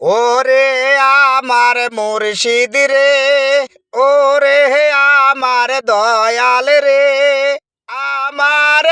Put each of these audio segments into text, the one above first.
ওরে আমার মুর্শিদ রে, ওরে আমার দয়াল রে, আমার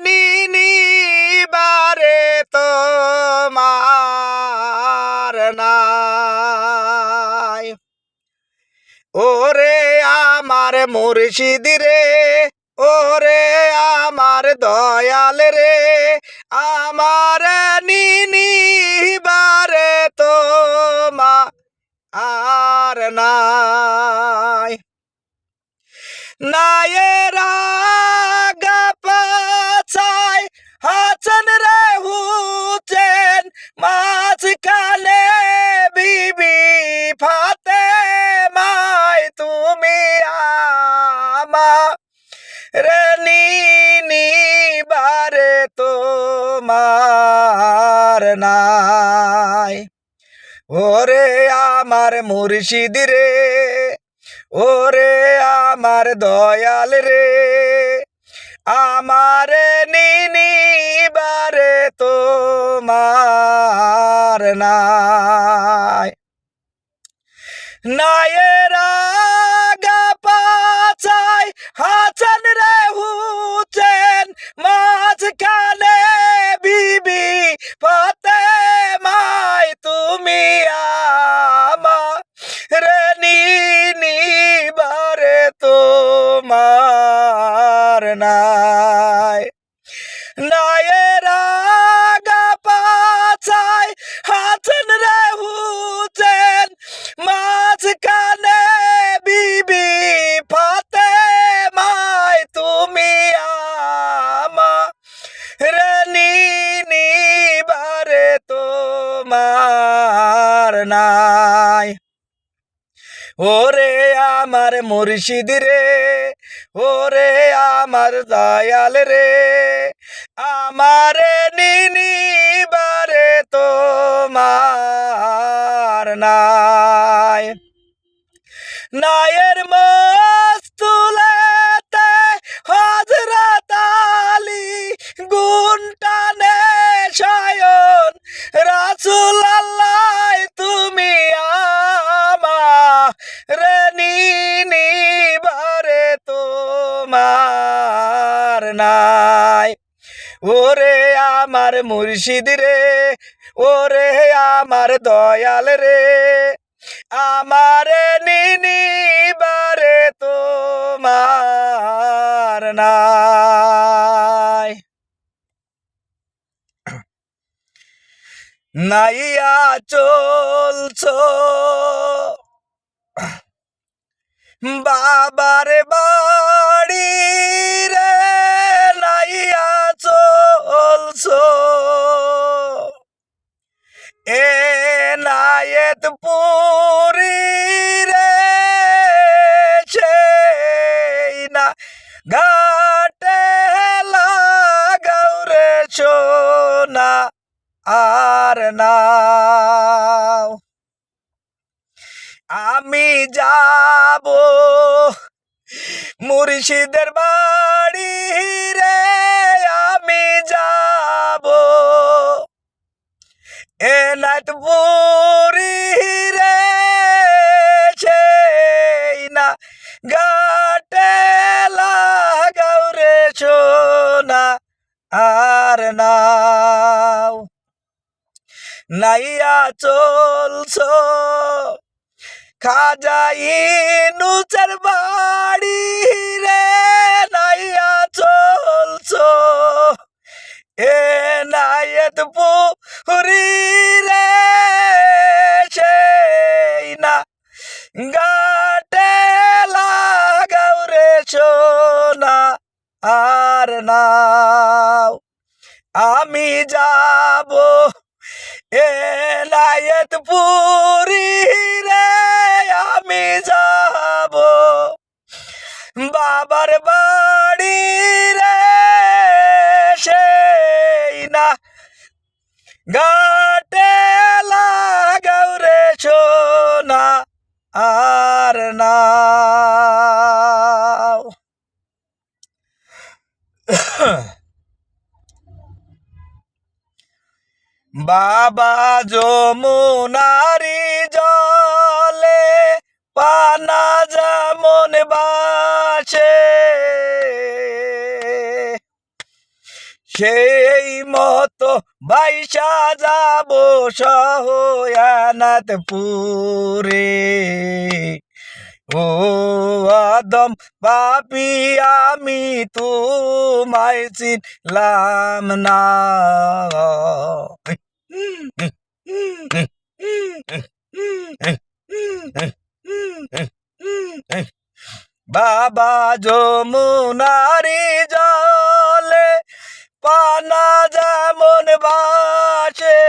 নিনিবারে তোমার নাই। ওরে আমার মুর্শিদ রে, ওরে আমার দয়াল রে, আমার নিনিবারে তোমার নাই। নায়েরা গাপাছাই হাসান রে হুসেন, মাঝখানে বিবি ফাতেমায় তুমি আমার নিনিবারে তোমার নাই। ওরে আমার মুর্শিদ রে, ওরে আমার দয়াল রে, আমার নিনিবারে তোমার নাই। নায়েরা গাপাছাই হাসান রে হুসেন, মাঝখানে বিবি ফাতেমায় তুমি আমার নিনিবারে তোমার নাই। নায়েরা গাপাছাই হাসান রে হুসেন, মাঝখানে বিবি ফাতেমায় তুমি আমার নিনিবারে তোমার নাই। ওরে আমার মুর্শিদ রে, ওরে আমার দয়াল রে, আমার নিনিবারে তোমার নাই। নায়ের মস্তুলেতে হযরত আলী গুনটানে শয়ন, রাসূল আল্লাহ তুমি আমার নিনিবারে তোমার নাই। ওরে আমার মুর্শিদ রে, ওরে আমার দয়াল রে, আমার নিনিবারে তোমার নাই। নাইয়া চলছো বাবার বাড়ি রে, নাইয়া চলছো এ নায়েত পুরি রে, সেই না ঘাটে লাগাও রে সোনা আর নাও। আমি যাব মুর্শিদের বাড়ি রে, আমি যাব এনাথপুরি রে, সেই না ঘাটে লাগাও রে সোনা আর নাও। নাইয়া চলছো খাজা ইনুসের বাড়ি রে, নাইয়া চলছো এ নায়েতপুরি রে, সেই না ঘাটে লাগাও রে সোনা আর নাও। আমি যাব এনায়েতপুরি রে, আমি যাব বাবার বাড়ি রে, সেই না ঘাটে লাগাও রে সোনা আর নাও। বাবা যমুনার পানা যেমন বাসে সেই মতো বাইসা যাব সহয়ানাথপুরে। ও আদম পাপী আমি তোমায় চিনলাম না। বাবা যমুনারি জলে পানা যেমন বাসে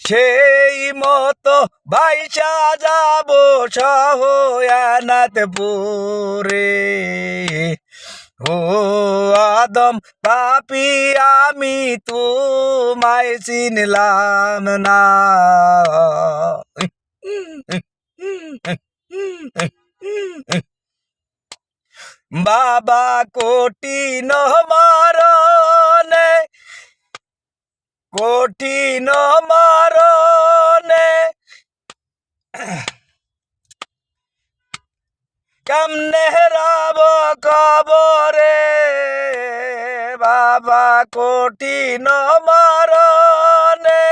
সেই মতো ভাইসা যাব সহয়ানাথপুরে। ও আদম পাপী আমি তোমায় চিনলাম না। বাবা কঠিন মারণে কঠিন মারণে কেমনে রাব কবরে। বাবা কঠিন মারণে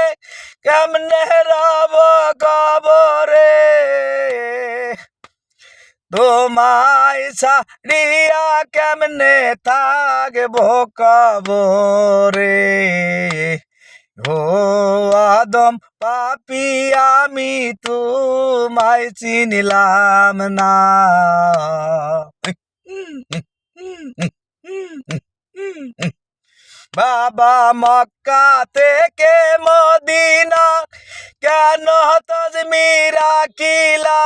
কেমনে রাব কবরে। তোমায় ছাড়িয়া কেমনে থাকবো কবরে। ও আদম পাপী আমি তোমায় চিনলাম না। বাবা মক্কা থেকে মদিনা কেন তজমিরা কিলা।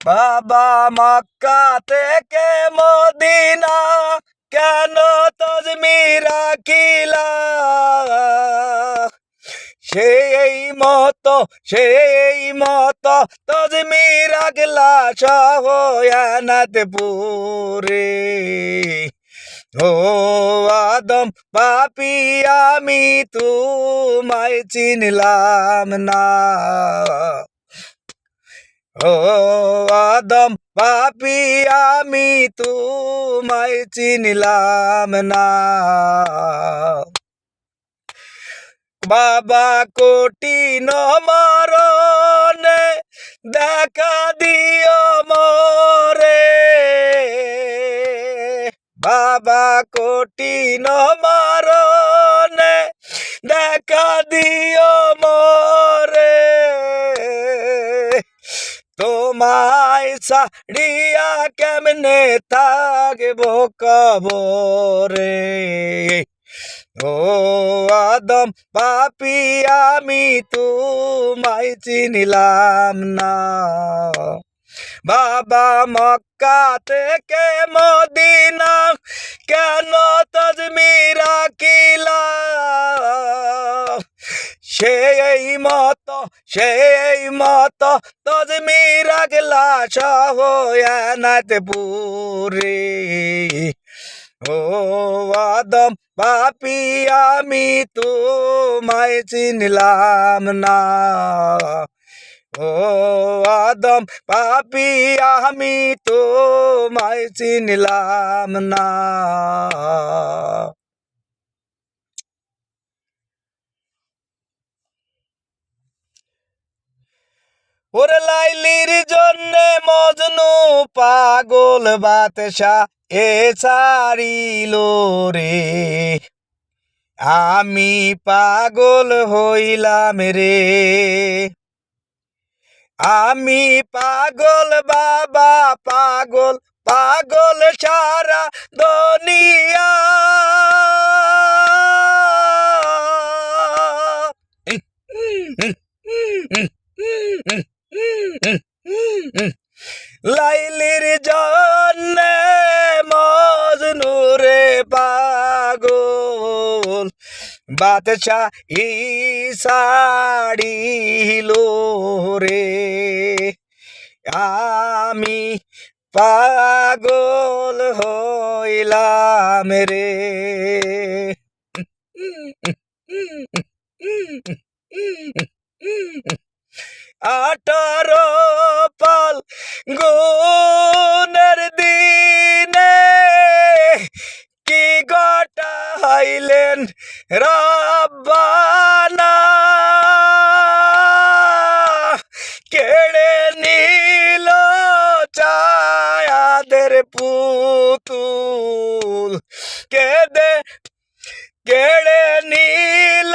বাবা মক্কা থেকে মদিনা কেন তজমিরা কিলা। সেই মতো তজমিরা গেলা সহয়ানাথপুরে। ও আদম পাপী আমি তোমায় চিনলাম না। ও আদম পাপী আমি তোমায় চিনলাম না। বাবা কঠিন মারণে দেখা দিও মোরে। বাবা কঠিন মারণে দেখা দিও মোরে। তোমায় ছাড়িয়া কেমনে থাকবো কবরে। ও আদম পাপী আমি তোমায় চিনলাম না। বাবা মক্কা থেকে মদিনা কেন তজমিরা কিলা। সেই মতো তজমিরা গেলা সহয়ানাথপুরে। ও আদম পাপী আমি তোমায় চিনলাম না। ও আদম পাপী আমি তোমায় চিনলাম না। ওরে লাইলির জন্যে মজনু পাগল বাদশা এ ছাড়িল রে। আমি পাগল হইলাম রে। আমি পাগল বাবা পাগল পাগল সারা দুনিয়া। লাইলির জন্যে মজনু রে পাগল বাদশা ছাড়িল রে। আমি পাগল হইলাম রে। 18 পাল গুনের দিনে কি ঘটাইলেন রব্বানা, কেড়ে নিল ছায়াদের পুতুল, কেড়ে নিল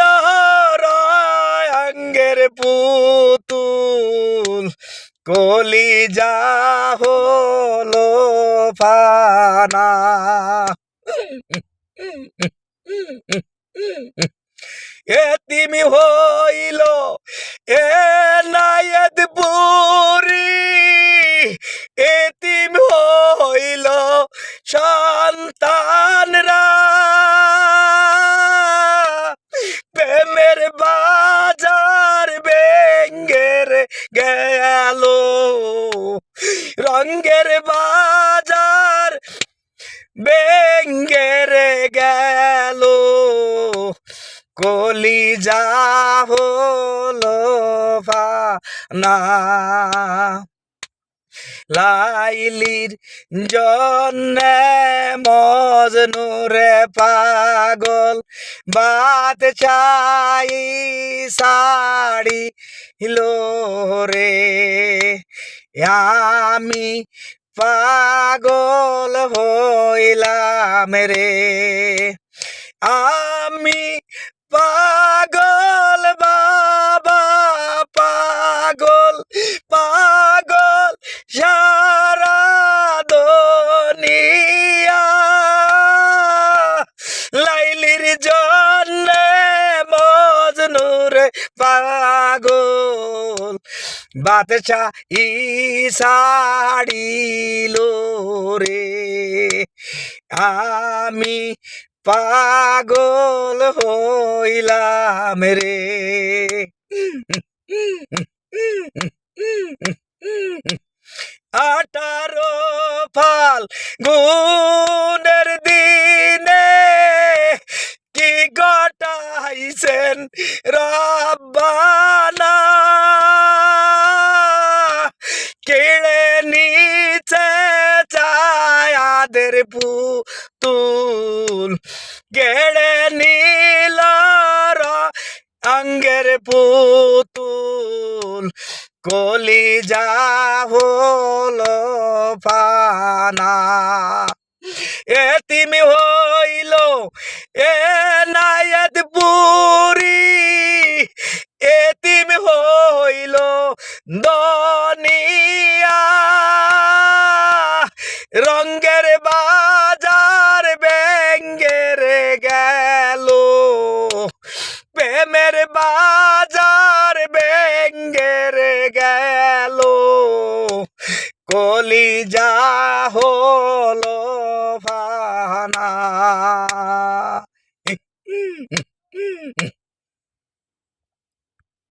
রঙের পুতুল, কলিজা হলো ফানা। এতিম হইল এনায়েত পুরি, এতিম হইল সন্তানরা, প্রেমের বাজার বেঙ্গের গেল, রঙ্গের বাজার বেঙ্গের গেল, কলিজা হলো ফানা। লাইলির জন্যে মজনুরে পাগল বাদশাহ ছাড়িল রে, আমি পাগল হইলাম রে, আমি পাগল বাবা পাগল, পাগল সারা দুনিয়া, লাইলির জন্যে মজনুর পাগল বাদশাহ ছাড়িল রে, আমি পাগল হইলাম রে। 18 ফাল গুনের দিনে কি ঘটাইছেন রব্বানা, কেড়ে নিচে ছায়াদের পুতুল, কেড়ে নিল রঙের পুতুল, কলিজা হলো ফানা। এতিম হইল এনায়েত পুরি, এতিম হইল দুনিয়া, রঙ্গে